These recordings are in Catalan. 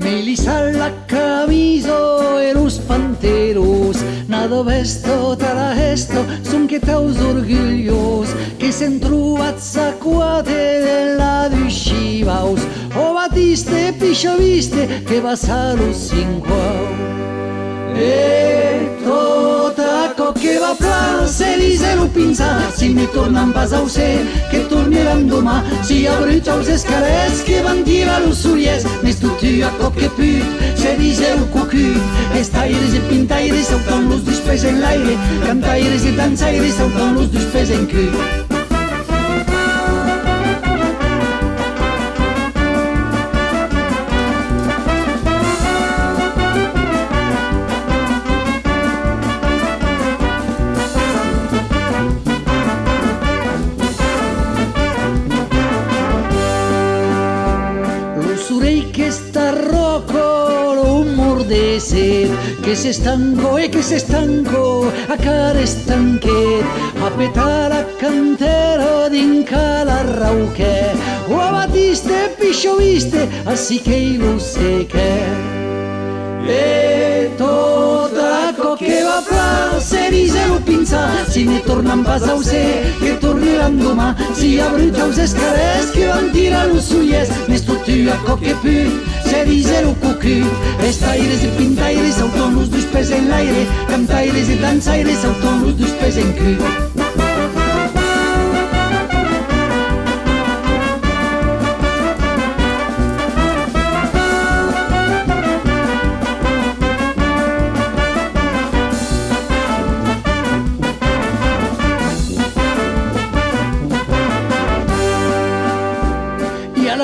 Me lisa la camiso e los panteros, nada vesto tara esto, son che taus orguglios, che s'en trovat s'acquate della d'uscivaus, o batiste pisciaviste che va salos cinquau. E tot aquò che va plan se li se lo pinza, si ne tornan pas a se che torneran domà, si abruciau se scales che van tira los sulies, mes tutti aquò che put se li se lo cucut, estaires e pintaires sautan los dus pes en l'aire, cantaires e danzaires sautan los dus pes en cul. Que sta roco un mordese, que se estancó e que se estancó a cara estanquet, a petar a cantero d'inca la rauque, o a batiste piscioviste, así que lo sé que. E tot aquò che va plan se li se lo pinza, si ne tornan pas a se che torneran domà, si abruciau se scales che van tira los sulies, mes tutti aquò che put se li se lo cucut, estaires e pintaires sautan los dus pes en l'aire, cantaires e danzaires sautan los dus pes en cul.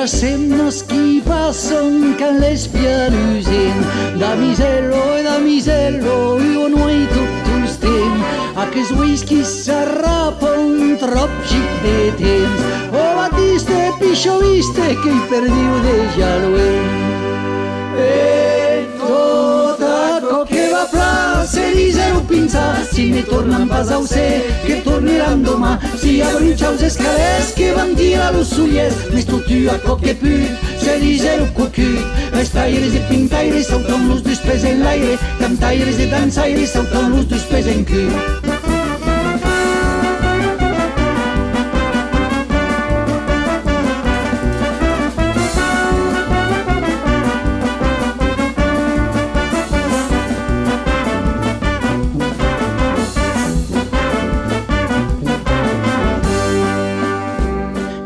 Semnos qui passon can les pialusin, da misello, io noi tutto stem, a che whisky s'arrapon trop xic de temps, o batiste piscioviste che perdiu deja l'uem. E tot aquò che va plan se li se lo pinza, si ne tornan pas a se che torneran domà, si abruciau se scales che van tira los sulies, mes tutti aquò che put se li se lo cucut, estaires e pintaires sautan los dus pes en l'aire, cantaires e danzaires sautan los dus pes en cul.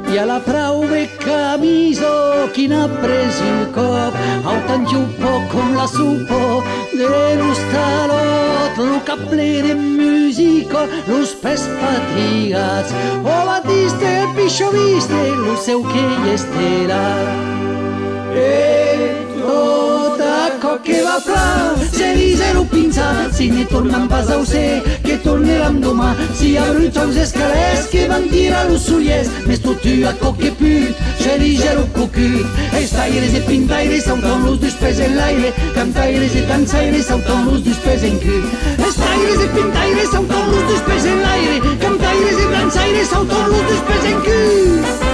I a la prauve camiso chi n'ha preso il cop, autan giuppo con la supo dello stalot, lo caple de musico, los pes fatigats, o batiste piscioviste, lo seu che hi estera. E tot aquò che va plan se li se lo pinza, si ne tornan pas a se che torneran domà, si abruciau se scales che van tira los sulies, mes tutti aquò che put se li se lo cucut, estaires e pintaires sautan los dus pes en l'aire, cantaires e danzaires sautan los dus pes en cul, estaires e pintaires sautan los dus pes en l'aire, cantaires e danzaires sautan los dus pes en cul.